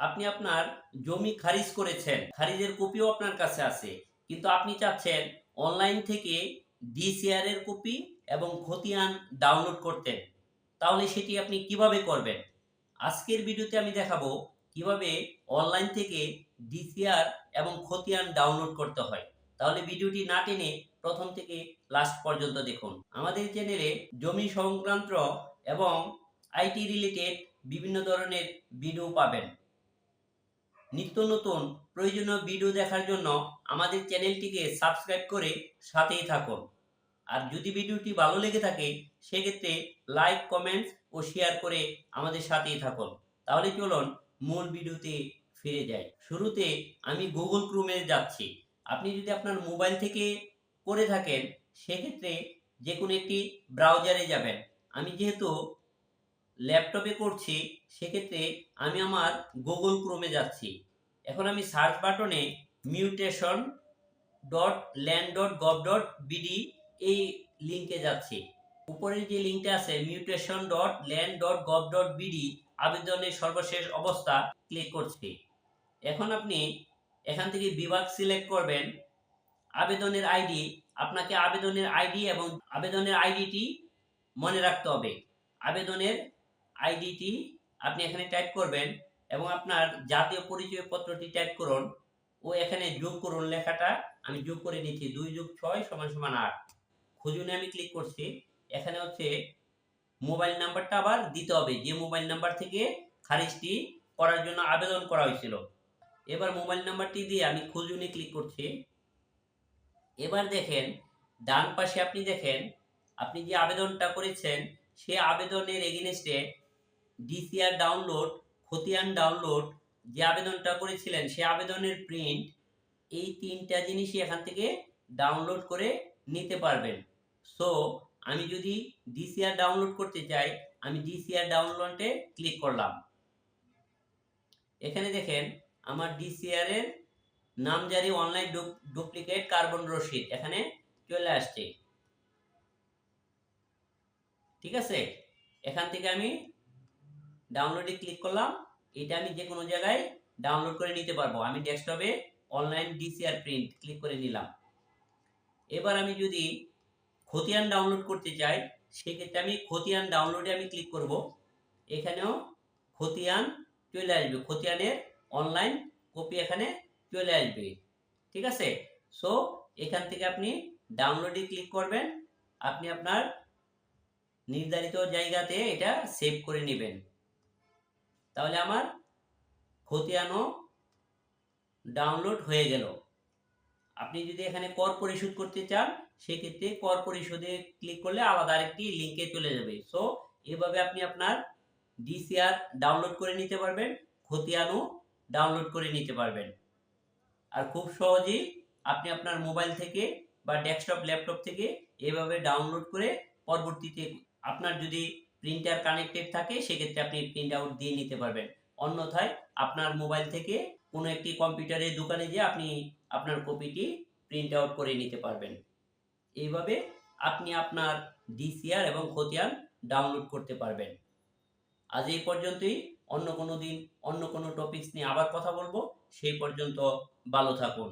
আপনি আপনার জমি খারিজ করেছেন, খারিজের কপিও আপনার কাছে আছে, কিন্তু আপনি চাচ্ছেন অনলাইন থেকে ডিসিআর এর কপি এবং খতিয়ান ডাউনলোড করতে। তাহলে সেটি আপনি কিভাবে করবেন? আজকের ভিডিওতে আমি দেখাবো কিভাবে অনলাইন থেকে ডিসিআর এবং খতিয়ান ডাউনলোড করতে হয়। তাহলে ভিডিওটি না টেনে প্রথম থেকে লাস্ট পর্যন্ত দেখুন। আমাদের চ্যানেলে জমি সংক্রান্ত এবং আইটি রিলেটেড বিভিন্ন ধরনের ভিডিও পাবেন। নিত্য নতুন প্রয়োজনীয় ভিডিও দেখার জন্য আমাদের চ্যানেলটিকে সাবস্ক্রাইব করে সাথেই থাকুন। আর যদি ভিডিওটি ভালো লেগে থাকে সেক্ষেত্রে লাইক, কমেন্টস ও শেয়ার করে আমাদের সাথেই থাকুন। তাহলে চলুন মূল ভিডিওতে ফিরে যাই। শুরুতে আমি গুগল ক্রোমে যাচ্ছি। আপনি যদি আপনার মোবাইল থেকে করে থাকেন সেক্ষেত্রে যে কোনো একটি ব্রাউজারে যাবেন। আমি যেহেতু ল্যাপটপে করছি সেক্ষেত্রে আমি আমার গুগল ক্রোমে যাচ্ছি। এখন আমি সার্চ বাটনে mutation dot land dot gov dot BD এই লিঙ্কে যাচ্ছি। উপরের যে লিঙ্কটা আছে mutation dot land dot gov dot BD আবেদনের সর্বশেষ অবস্থা ক্লিক করছি। এখন আপনি এখান থেকে বিভাগ সিলেক্ট করবেন। আবেদনের আইডি, আপনাকে আবেদনের আইডি এবং আবেদনের আইডিটি মনে রাখতে হবে। আবেদনের আইডিটি আপনি এখানে টাইপ করবেন এবং আপনার জাতীয় পরিচয়পত্রটি টাইপ করুন ও এখানে যোগ করুন লেখাটা। আমি যোগ করে নিচ্ছি 2 + 6 = 8। খুঁজুনে আমি ক্লিক করছি। এখানে হচ্ছে মোবাইল নাম্বারটা আবার দিতে হবে, যে মোবাইল নাম্বার থেকে খারিজটি করার জন্য আবেদন করা হয়েছিল। এবার মোবাইল নাম্বারটি দিয়ে আমি খুঁজুনে ক্লিক করছি। এবার দেখেন ডান পাশে আপনি দেখেন আপনি যে আবেদনটা করেছেন সে আবেদনের এগেইনস্টে ডিসিআর ডাউনলোড, খতিয়ান ডাউনলোড, যে আবেদনটা করেছিলেন সে আবেদনের প্রিন্ট, এই 3টা জিনিসই এখান থেকে ডাউনলোড করে নিতে পারবেন। সো আমি যদি ডিসিআর ডাউনলোড করতে চাই আমি ডিসিআর ডাউনলোডে ক্লিক করলাম। এখানে দেখেন আমার ডিসিআর এর নামজারি অনলাইন ডুপ্লিকেট কার্বন রসিদ এখানে চলে আসছে। ঠিক আছে, এখান থেকে আমি ডাউনলোডে ক্লিক করলাম। এটা আমি যে কোনো জায়গায় ডাউনলোড করে নিতে পারবো। আমি ডেস্কটপে অনলাইন ডিসিআর প্রিন্ট ক্লিক করে নিলাম। এবার আমি যদি খতিয়ান ডাউনলোড করতে চাই সেক্ষেত্রে আমি খতিয়ান ডাউনলোডে আমি ক্লিক করব। এখানেও খতিয়ান চলে আসবে, খতিয়ানের অনলাইন কপি এখানে চলে আসবে। ঠিক আছে, সো এখান থেকে আপনি ডাউনলোডে ক্লিক করবেন। আপনি আপনার নির্ধারিত জায়গাতে এটা সেভ করে নেবেন। তাহলে আমার খতিয়ানও ডাউনলোড হয়ে গেল। আপনি যদি এখানে কর পরিশোধ করতে চান সেক্ষেত্রে কর পরিশোধে ক্লিক করলে আলাদা আরেকটি লিঙ্কে চলে যাবে। সো এভাবে আপনি আপনার ডিসিআর ডাউনলোড করে নিতে পারবেন, খতিয়ানও ডাউনলোড করে নিতে পারবেন। আর খুব সহজেই আপনি আপনার মোবাইল থেকে বা ডেস্কটপ, ল্যাপটপ থেকে এভাবে ডাউনলোড করে পরবর্তীতে আপনার যদি প্রিন্টার কানেক্টেড থাকে সেক্ষেত্রে আপনি প্রিন্ট আউট দিয়ে নিতে পারবেন। অন্যথায় আপনার মোবাইল থেকে কোনো একটি কম্পিউটারের দোকানে গিয়ে আপনি আপনার কপিটি প্রিন্ট আউট করে নিতে পারবেন। এইভাবে আপনি আপনার ডিসিআর এবং খতিয়ান ডাউনলোড করতে পারবেন। আজ এই পর্যন্তই। অন্য কোনো দিন অন্য কোনো টপিকস নিয়ে আবার কথা বলবো। সেই পর্যন্ত ভালো থাকুন।